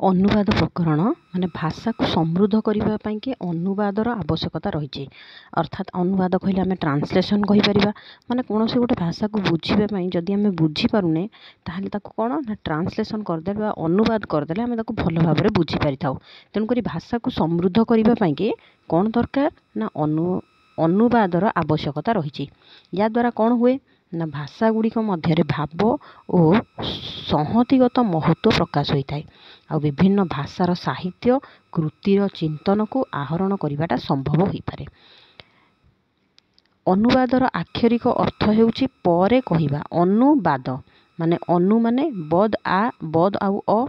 ଅନୁବାଦ ପ୍ରକରଣ ମାନେ ଭାଷାକୁ ସମୃଦ୍ଧ କରିବା ପାଇଁକି ଅନୁବାଦର ଆବଶ୍ୟକତା ରହିଛି। ଅର୍ଥାତ୍ ଅନୁବାଦ କହିଲେ ଆମେ ଟ୍ରାନ୍ସଲେସନ୍ କହିପାରିବା। ମାନେ କୌଣସି ଗୋଟେ ଭାଷାକୁ ବୁଝିବା ପାଇଁ ଯଦି ଆମେ ବୁଝିପାରୁନେ ତାହେଲେ ତାକୁ କ'ଣ ନା ଟ୍ରାନ୍ସଲେସନ୍ କରିଦେଲେ ବା ଅନୁବାଦ କରିଦେଲେ ଆମେ ତାକୁ ଭଲ ଭାବରେ ବୁଝିପାରିଥାଉ। ତେଣୁକରି ଭାଷାକୁ ସମୃଦ୍ଧ କରିବା ପାଇଁକି କ'ଣ ଦରକାର ନା ଅନୁବାଦର ଆବଶ୍ୟକତା ରହିଛି। ଯାଦ୍ୱାରା କ'ଣ ହୁଏ ନା ଭାଷା ଗୁଡ଼ିକ ମଧ୍ୟରେ ଭାବ ଓ ସଂହତିଗତ ମହତ୍ତ୍ୱ ପ୍ରକାଶ ହୋଇଥାଏ। ଆଉ ବିଭିନ୍ନ ଭାଷାର ସାହିତ୍ୟ କୃତିର ଚିନ୍ତନକୁ ଆହରଣ କରିବାଟା ସମ୍ଭବ ହୋଇପାରେ। ଅନୁବାଦର ଆକ୍ଷରିକ ଅର୍ଥ ହେଉଛି ପରେ କହିବା। ଅନୁବାଦ ମାନେ ବଦ ଆଉ ଅ।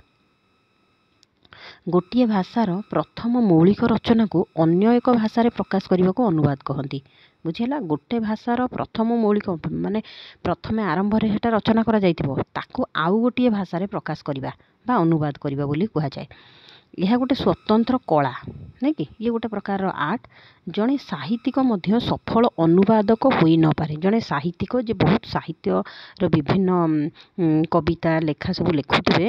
ଗୋଟିଏ ଭାଷାର ପ୍ରଥମ ମୌଳିକ ରଚନାକୁ ଅନ୍ୟ ଏକ ଭାଷାରେ ପ୍ରକାଶ କରିବାକୁ ଅନୁବାଦ କହନ୍ତି। ବୁଝିହେଲା? ଗୋଟେ ଭାଷାର ପ୍ରଥମ ମୌଳିକ ମାନେ ପ୍ରଥମେ ଆରମ୍ଭରେ ସେଟା ରଚନା କରାଯାଇଥିବ, ତାକୁ ଆଉ ଗୋଟିଏ ଭାଷାରେ ପ୍ରକାଶ କରିବା ବା ଅନୁବାଦ କରିବା ବୋଲି କୁହାଯାଏ। ଏହା ଗୋଟେ ସ୍ୱତନ୍ତ୍ର କଳା, ନାଇଁ କି? ଇଏ ଗୋଟେ ପ୍ରକାରର ଆର୍ଟ। ଜଣେ ସାହିତ୍ୟିକ ମଧ୍ୟ ସଫଳ ଅନୁବାଦକ ହୋଇ ନପାରେ। ଜଣେ ସାହିତ୍ୟିକ ଯେ ବହୁତ ସାହିତ୍ୟର ବିଭିନ୍ନ କବିତା ଲେଖା ସବୁ ଲେଖୁଥିବେ,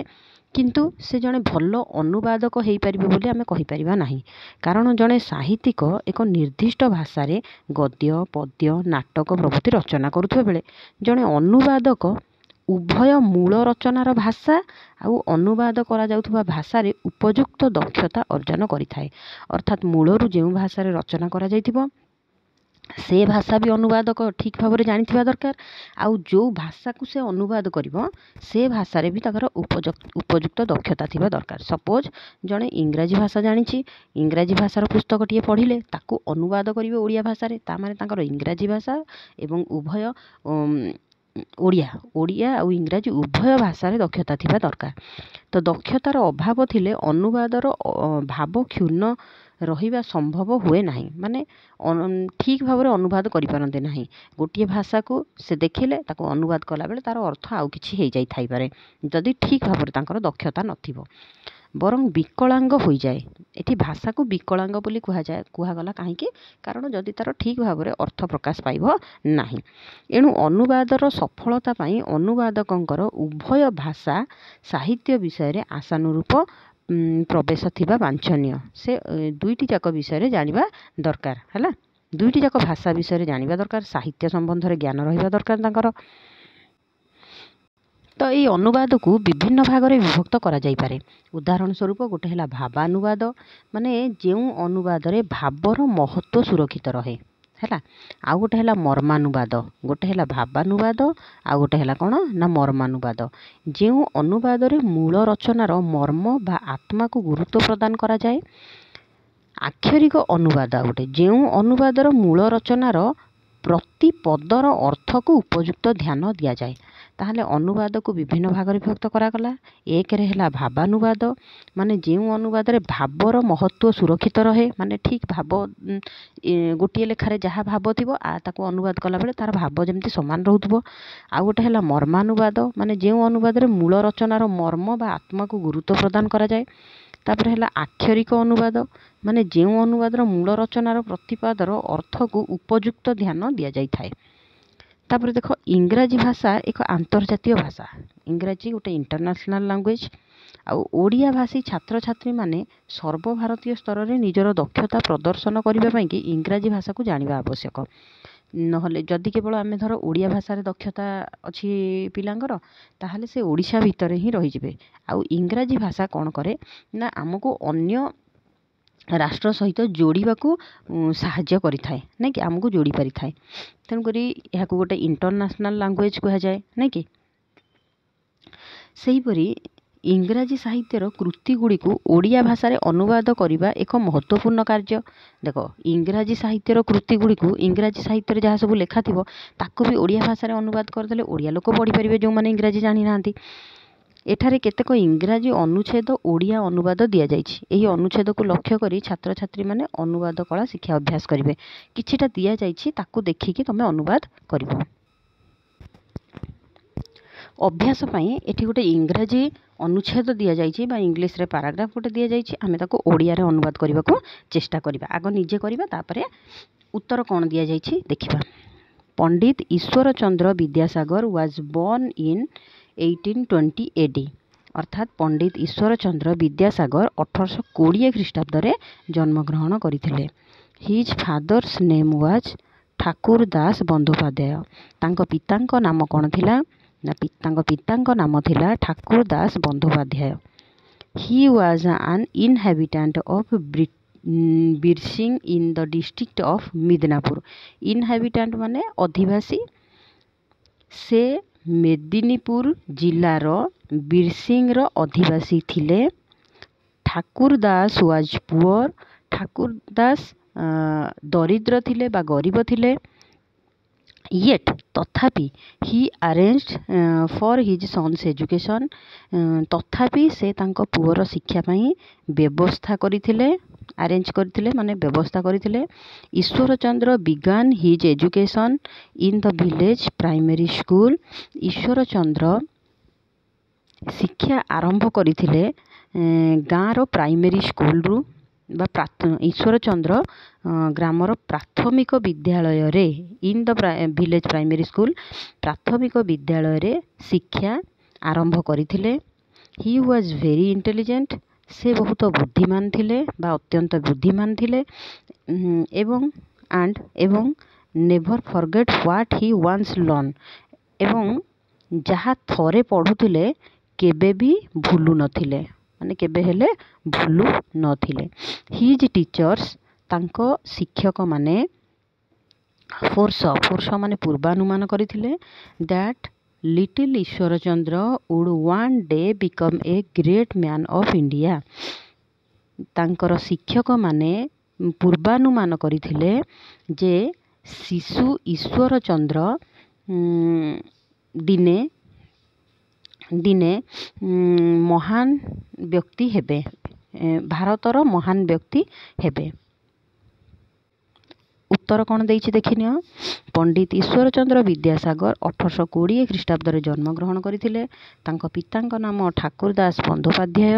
କିନ୍ତୁ ସେ ଜଣେ ଭଲ ଅନୁବାଦକ ହେଇପାରିବେ ବୋଲି ଆମେ କହିପାରିବା ନାହିଁ। କାରଣ ଜଣେ ସାହିତ୍ୟିକ ଏକ ନିର୍ଦ୍ଦିଷ୍ଟ ଭାଷାରେ ଗଦ୍ୟ ପଦ୍ୟ ନାଟକ ପ୍ରଭୃତି ରଚନା କରୁଥିବା ବେଳେ ଜଣେ ଅନୁବାଦକ ଉଭୟ ମୂଳ ରଚନାର ଭାଷା ଆଉ ଅନୁବାଦ କରାଯାଉଥିବା ଭାଷାରେ ଉପଯୁକ୍ତ ଦକ୍ଷତା ଅର୍ଜନ କରିଥାଏ। ଅର୍ଥାତ୍ ମୂଳରୁ ଯେଉଁ ଭାଷାରେ ରଚନା କରାଯାଇଥିବ ସେ ଭାଷା ବି ଅନୁବାଦକ ଠିକ୍ ଭାବରେ ଜାଣିଥିବା ଦରକାର। ଆଉ ଯେଉଁ ଭାଷାକୁ ସେ ଅନୁବାଦ କରିବ ସେ ଭାଷାରେ ବି ତାଙ୍କର ଉପଯୁକ୍ତ ଦକ୍ଷତା ଥିବା ଦରକାର। ସପୋଜ୍ ଜଣେ ଇଂରାଜୀ ଭାଷା ଜାଣିଛି, ଇଂରାଜୀ ଭାଷାର ପୁସ୍ତକଟିଏ ପଢ଼ିଲେ ତାକୁ ଅନୁବାଦ କରିବେ ଓଡ଼ିଆ ଭାଷାରେ, ତାମାନେ ତାଙ୍କର ଇଂରାଜୀ ଭାଷା ଏବଂ ଉଭୟ ଓଡ଼ିଆ ଆଉ ଇଂରାଜୀ ଉଭୟ ଭାଷାରେ ଦକ୍ଷତା ଥିବା ଦରକାର। ତ ଦକ୍ଷତାର ଅଭାବ ଥିଲେ ଅନୁବାଦର ଭାବ କ୍ଷୁଣ୍ଣ ରହିବା ସମ୍ଭବ ହୁଏ ନାହିଁ। ମାନେ ଠିକ୍ ଭାବରେ ଅନୁବାଦ କରିପାରନ୍ତି ନାହିଁ। ଗୋଟିଏ ଭାଷାକୁ ସେ ଦେଖିଲେ ତାକୁ ଅନୁବାଦ କଲାବେଳେ ତାର ଅର୍ଥ ଆଉ କିଛି ହେଇଯାଇଥାଇପାରେ ଯଦି ଠିକ୍ ଭାବରେ ତାଙ୍କର ଦକ୍ଷତା ନଥିବ। ବରଂ ବିକଳାଙ୍ଗ ହୋଇଯାଏ। ଏଠି ଭାଷାକୁ ବିକଳାଙ୍ଗ ବୋଲି କୁହାଗଲା କାହିଁକି? କାରଣ ଯଦି ତାର ଠିକ୍ ଭାବରେ ଅର୍ଥ ପ୍ରକାଶ ପାଇବ ନାହିଁ। ଏଣୁ ଅନୁବାଦର ସଫଳତା ପାଇଁ ଅନୁବାଦକଙ୍କର ଉଭୟ ଭାଷା ସାହିତ୍ୟ ବିଷୟରେ ଆଶାନୁରୂପ ପ୍ରବେଶ ଥିବା ବାଞ୍ଛନୀୟ। ସେ ଦୁଇଟି ଯାକ ବିଷୟରେ ଜାଣିବା ଦରକାର। ହେଲା, ଦୁଇଟି ଯାକ ଭାଷା ବିଷୟରେ ଜାଣିବା ଦରକାର, ସାହିତ୍ୟ ସମ୍ବନ୍ଧରେ ଜ୍ଞାନ ରହିବା ଦରକାର ତାଙ୍କର। ତ ଏଇ ଅନୁବାଦକୁ ବିଭିନ୍ନ ଭାଗରେ ବିଭକ୍ତ କରାଯାଇପାରେ। ଉଦାହରଣ ସ୍ୱରୂପ ଗୋଟେ ହେଲା ଭାବାନୁବାଦ, ମାନେ ଯେଉଁ ଅନୁବାଦରେ ଭାବର ମହତ୍ତ୍ୱ ସୁରକ୍ଷିତ ରହେ। ହେଲା, ଆଉ ଗୋଟେ ହେଲା ମର୍ମାନୁବାଦ। ଗୋଟେ ହେଲା ଭାବାନୁବାଦ, ଆଉ ଗୋଟେ ହେଲା କ'ଣ ନା ମର୍ମାନୁବାଦ। ଯେଉଁ ଅନୁବାଦରେ ମୂଳ ରଚନାର ମର୍ମ ବା ଆତ୍ମାକୁ ଗୁରୁତ୍ୱ ପ୍ରଦାନ କରାଯାଏ। ଆକ୍ଷରିକ ଅନୁବାଦ ଆଉ ଗୋଟେ, ଯେଉଁ ଅନୁବାଦର ମୂଳ ରଚନାର ପ୍ରତି ପଦର ଅର୍ଥକୁ ଉପଯୁକ୍ତ ଧ୍ୟାନ ଦିଆଯାଏ। ତାହେଲେ ଅନୁବାଦକୁ ବିଭିନ୍ନ ଭାଗରେ ବିଭକ୍ତ କରାଗଲା। ଏକରେ ହେଲା ଭାବାନୁବାଦ, ମାନେ ଯେଉଁ ଅନୁବାଦରେ ଭାବର ମହତ୍ତ୍ୱ ସୁରକ୍ଷିତ ରହେ, ମାନେ ଠିକ୍ ଭାବ ଗୋଟିଏ ଲେଖାରେ ଯାହା ଭାବ ଥିବ ତାକୁ ଅନୁବାଦ କଲାବେଳେ ତାର ଭାବ ଯେମିତି ସମାନ ରହୁଥିବ। ଆଉ ଗୋଟେ ହେଲା ମର୍ମାନୁବାଦ, ମାନେ ଯେଉଁ ଅନୁବାଦରେ ମୂଳ ରଚନାର ମର୍ମ ବା ଆତ୍ମାକୁ ଗୁରୁତ୍ୱ ପ୍ରଦାନ କରାଯାଏ। ତାପରେ ହେଲା ଆକ୍ଷରିକ ଅନୁବାଦ, ମାନେ ଯେଉଁ ଅନୁବାଦର ମୂଳ ରଚନାର ପ୍ରତିପାଦର ଅର୍ଥକୁ ଉପଯୁକ୍ତ ଧ୍ୟାନ ଦିଆଯାଇଥାଏ। ତାପରେ ଦେଖ, ଇଂରାଜୀ ଭାଷା ଏକ ଆନ୍ତର୍ଜାତୀୟ ଭାଷା। ଇଂରାଜୀ ଗୋଟେ ଇଣ୍ଟରନ୍ୟାସନାଲ୍ ଲାଙ୍ଗୁଏଜ୍। ଆଉ ଓଡ଼ିଆ ଭାଷୀ ଛାତ୍ରଛାତ୍ରୀମାନେ ସର୍ବଭାରତୀୟ ସ୍ତରରେ ନିଜର ଦକ୍ଷତା ପ୍ରଦର୍ଶନ କରିବା ପାଇଁକି ଇଂରାଜୀ ଭାଷାକୁ ଜାଣିବା ଆବଶ୍ୟକ। ନହେଲେ ଯଦି କେବଳ ଆମେ ଧର ଓଡ଼ିଆ ଭାଷାରେ ଦକ୍ଷତା ଅଛି ପିଲାଙ୍କର, ତାହେଲେ ସେ ଓଡ଼ିଶା ଭିତରେ ହିଁ ରହିଯିବେ। ଆଉ ଇଂରାଜୀ ଭାଷା କ'ଣ କରେ ନା ଆମକୁ ଅନ୍ୟ ରାଷ୍ଟ୍ର ସହିତ ଯୋଡ଼ିବାକୁ ସାହାଯ୍ୟ କରିଥାଏ, ନାଇଁ କି? ଆମକୁ ଯୋଡ଼ି ପାରିଥାଏ। ତେଣୁକରି ଏହାକୁ ଗୋଟେ ଇଣ୍ଟରନ୍ୟାସନାଲ୍ ଲାଙ୍ଗୁଏଜ୍ କୁହାଯାଏ, ନାଇଁ କି? ସେହିପରି ଇଂରାଜୀ ସାହିତ୍ୟର କୃତିଗୁଡ଼ିକୁ ଓଡ଼ିଆ ଭାଷାରେ ଅନୁବାଦ କରିବା ଏକ ମହତ୍ତ୍ୱପୂର୍ଣ୍ଣ କାର୍ଯ୍ୟ। ଦେଖ, ଇଂରାଜୀ ସାହିତ୍ୟର କୃତିଗୁଡ଼ିକୁ ଇଂରାଜୀ ସାହିତ୍ୟରେ ଯାହା ସବୁ ଲେଖା ଥିବ ତାକୁ ବି ଓଡ଼ିଆ ଭାଷାରେ ଅନୁବାଦ କରିଦେଲେ ଓଡ଼ିଆ ଲୋକ ପଢ଼ିପାରିବେ ଯେଉଁମାନେ ଇଂରାଜୀ ଜାଣିନାହାନ୍ତି। ଏଠାରେ କେତେକ ଇଂରାଜୀ ଅନୁଚ୍ଛେଦ ଓଡ଼ିଆ ଅନୁବାଦ ଦିଆଯାଇଛି। ଏହି ଅନୁଚ୍ଛେଦକୁ ଲକ୍ଷ୍ୟ କରି ଛାତ୍ରଛାତ୍ରୀମାନେ ଅନୁବାଦ କଳା ଶିକ୍ଷା ଅଭ୍ୟାସ କରିବେ। କିଛିଟା ଦିଆଯାଇଛି, ତାକୁ ଦେଖିକି ତୁମେ ଅନୁବାଦ କରିବ। ଅଭ୍ୟାସ ପାଇଁ ଏଠି ଗୋଟେ ଇଂରାଜୀ ଅନୁଚ୍ଛେଦ ଦିଆଯାଇଛି ବା ଇଂଲିଶରେ ପାରାଗ୍ରାଫ ଗୋଟେ ଦିଆଯାଇଛି। ଆମେ ତାକୁ ଓଡ଼ିଆରେ ଅନୁବାଦ କରିବାକୁ ଚେଷ୍ଟା କରିବା। ଆଗ ନିଜେ କରିବା, ତାପରେ ଉତ୍ତର କ'ଣ ଦିଆଯାଇଛି ଦେଖିବା। Pandit Ishwar Chandra Vidyasagar was born in 1820 AD। अर्थात पंडित ईश्वरचंद्र विद्यासागर 1820 ख्रीष्टाब्दरे जन्मग्रहण करथिले। His father's name was Thakur Das Bandopadhyay. तांको पितांको नाम कौन थिला ना तांको पितांको नाम थिला Thakur Das Bandopadhyay. He was an inhabitant of Birsingh in the district of Midnapore. Inhabitant माने अधिवासी। से मेदिनीपुर जिलार बिरसिंग अधिवासी थिले। Thakur Das was poor. ठाकुर दास दरिद्र थिले बा गरीब थिले। येट तथापि he arranged for his sons education. तथापि से तांको पुअर शिक्षा पाई व्यवस्था करथिले। अरेंज करथिले माने व्यवस्था करथिले। Ishwar Chandra began his education in the village primary school. Ishwar Chandra शिक्षा आरंभ करथिले गाँर प्राइमरी स्कूल रु बा ईश्वरचंद्र ग्रामर प्राथमिक विद्यालय रे in the village primary school प्राथमिक विद्यालय रे शिक्षा आरंभ करथिले। He was very intelligent. से बहुत बुद्धिमान थिले बा अत्यंत बुद्धिमान थिले। एवं never forget what he once learn. एवं जहाँ थरे पढ़ुथिले केबे भी भूलु नथिले माने केबे हेले भूलु नथिले। हिज टीचर्स तांको शिक्षक माने फोर्स माने पूर्वानुमान करथिले that little Ishwar Chandra would one day become a great man of India. तांकर शिक्षक माने पूर्वानुमान करथिले जे शिशु ईश्वरचंद्र दिने दिने महान व्यक्ति हेबे। भारतर महान व्यक्ति हेबे। उत्तर कौन देइछि देखिनियो। पंडित ईश्वरचंद्र विद्यासागर 1820 ख्रीष्टाब्दरे जन्मग्रहण करथिले। तांको पितांको नाम ठाकुर दास बंदोपाध्याय।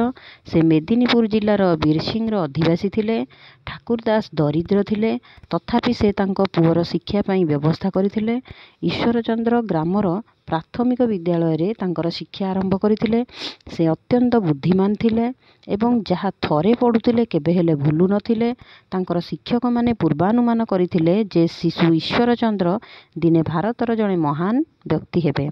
से मेदिनीपुर जिलार बिरसिंग अधिवासी थिले। ठाकुर दास दरिद्र थिले। तथापि से तांको पुअर शिक्षा पाई व्यवस्था करथिले। ईश्वरचंद्र ग्रामर प्राथमिक विद्यालय रे तांकर शिक्षा आरंभ करथिले। से अत्यंत बुद्धिमान थिले एवं जहाँ थरे पढ़ुथिले केबे हेले भूलु नथिले। तांकर शिक्षक माने पूर्वानुमान करथिले जे शिशु ईश्वरचंद्र दिने भारतर जड़े महान व्यक्ति हेबे।